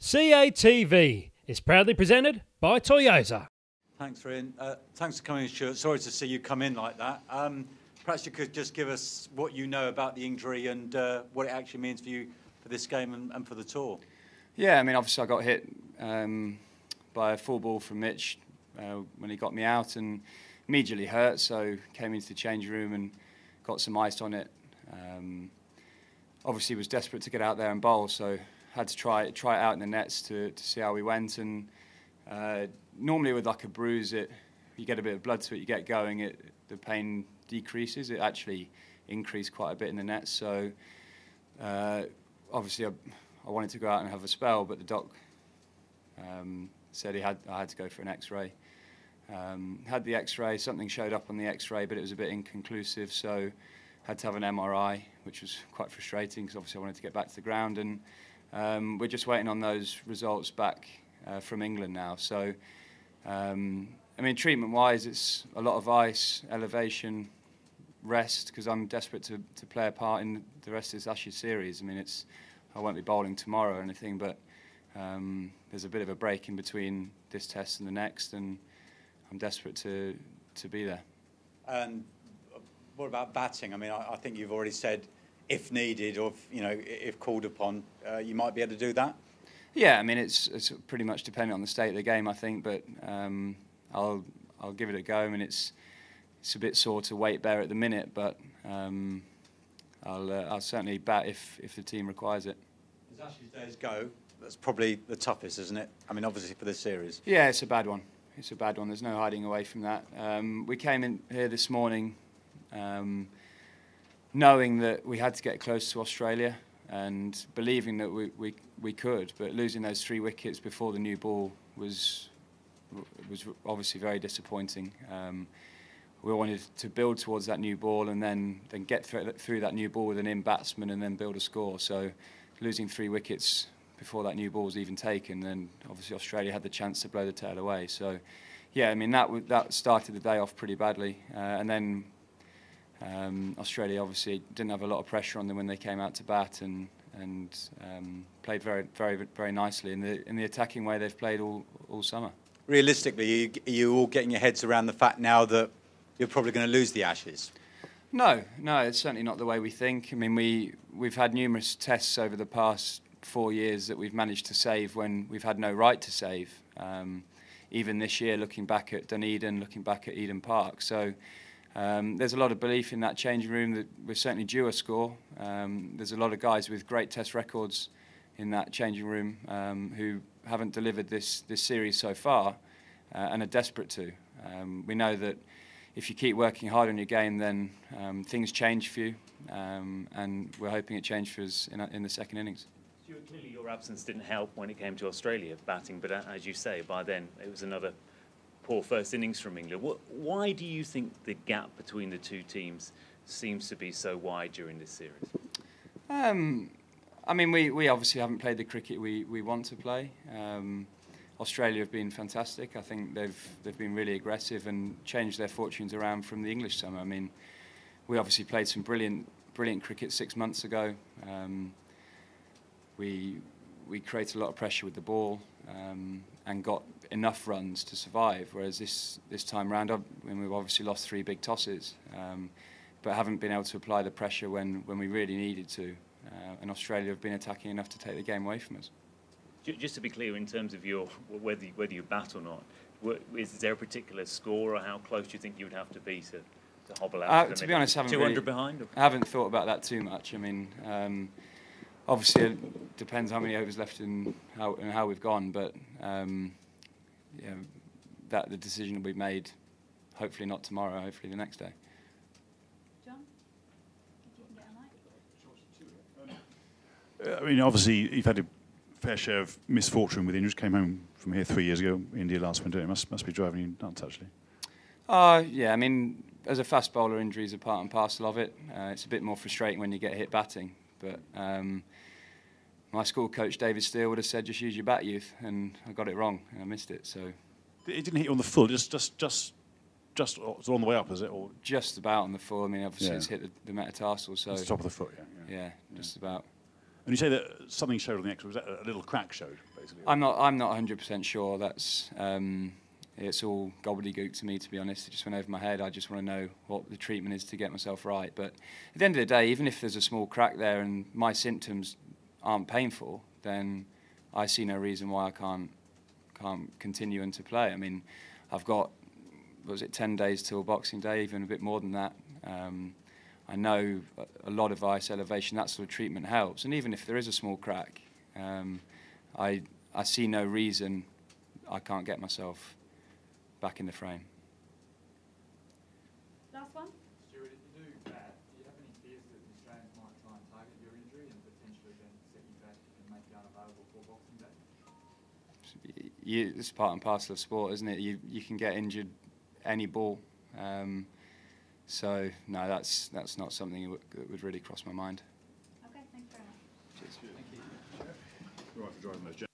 CATV is proudly presented by Toyota. Thanks, Ryan. Thanks for coming in, Stuart. Sorry to see you come in like that. Perhaps you could just give us what you know about the injury and what it actually means for you for this game and for the tour. Yeah, I mean, obviously I got hit by a full ball from Mitch when he got me out and immediately hurt, so came into the change room and got some ice on it. Obviously was desperate to get out there and bowl, so had to try it out in the nets to see how we went. And normally with like a bruise, you get a bit of blood to it, you get going, the pain decreases. It actually increased quite a bit in the nets. So obviously I wanted to go out and have a spell, but the doc said I had to go for an X-ray. Had the X-ray, something showed up on the X-ray, but it was a bit inconclusive, so had to have an MRI, which was quite frustrating because obviously I wanted to get back to the ground. And we're just waiting on those results back from England now. So, I mean, treatment-wise, it's a lot of ice, elevation, rest, because I'm desperate to play a part in the rest of this Ashes series. I mean, I won't be bowling tomorrow or anything, but there's a bit of a break in between this test and the next, and I'm desperate to be there. And what about batting? I mean, I think you've already said if needed, or if called upon, you might be able to do that. Yeah, I mean it's pretty much dependent on the state of the game, I think, but I'll give it a go. I mean it's a bit sore to weight bear at the minute, but I'll certainly bat if the team requires it. As Ashes days go, that's probably the toughest, isn't it? I mean, obviously for this series. Yeah, it's a bad one. It's a bad one. There's no hiding away from that. We came in here this morning knowing that we had to get close to Australia and believing that we could, but losing those 3 wickets before the new ball was obviously very disappointing. We wanted to build towards that new ball and then get through that new ball with an in-batsman and then build a score. So losing 3 wickets before that new ball was even taken, then obviously Australia had the chance to blow the tail away. So yeah, I mean that started the day off pretty badly, and then Australia obviously didn't have a lot of pressure on them when they came out to bat and played very, very, very nicely in the attacking way they've played all summer. Realistically, are you all getting your heads around the fact now that you're probably going to lose the Ashes? No, it's certainly not the way we think. I mean, we've had numerous tests over the past 4 years that we've managed to save when we've had no right to save. Even this year, looking back at Dunedin, looking back at Eden Park. So there's a lot of belief in that changing room that we're certainly due a score. There's a lot of guys with great test records in that changing room who haven't delivered this series so far and are desperate to. We know that if you keep working hard on your game, then things change for you, and we're hoping it changes for us in the second innings. Stuart, clearly your absence didn't help when it came to Australia batting, but as you say, by then it was another poor first innings from England. Why do you think the gap between the two teams seems to be so wide during this series? I mean, we obviously haven't played the cricket we want to play. Australia have been fantastic. I think they've been really aggressive and changed their fortunes around from the English summer. I mean, we obviously played some brilliant cricket 6 months ago. We created a lot of pressure with the ball and got enough runs to survive. Whereas this time round, we've obviously lost 3 big tosses, but haven't been able to apply the pressure when we really needed to. And Australia have been attacking enough to take the game away from us. Just to be clear, in terms of whether you bat or not, is there a particular score or how close do you think you would have to be to hobble out? To be honest, I haven't 200 really, behind? Or? I haven't thought about that too much. I mean, obviously it depends how many overs left and how we've gone, but yeah, that the decision will be made. Hopefully not tomorrow. Hopefully the next day. John, if you can get a mic. I mean, obviously you've had a fair share of misfortune with injuries. Came home from here 3 years ago, India last winter. It must be driving you nuts, actually. Yeah, I mean, as a fast bowler, injuries are part and parcel of it. It's a bit more frustrating when you get hit batting, but my school coach David Steele would have said just use your bat youth, and I got it wrong and I missed it. So it didn't hit you on the full, just on the way up, is it? Or just about on the full. I mean, obviously yeah. It's hit the metatarsal, so it's the top of the foot. Yeah, just about. And you say that something showed on the X-ray. Was that a little crack showed, basically. I'm not 100% sure. That's it's all gobbledygook to me, to be honest. It just went over my head. I just want to know what the treatment is to get myself right. But at the end of the day, even if there's a small crack there and my symptoms aren't painful, then I see no reason why I can't continue and to play. I mean, I've got, was it 10 days till Boxing Day, even a bit more than that. I know a lot of ice elevation, that sort of treatment helps. And even if there is a small crack, I see no reason I can't get myself back in the frame. Last one. Stuart, if you do that, do you have any fears that the Australians might try and target your injury and potentially then set you back and make you unavailable for Boxing Day? It's part and parcel of sport, isn't it? You can get injured any ball. So no, that's not something that would really cross my mind. Okay, thanks very much. Cheers. Right for driving those.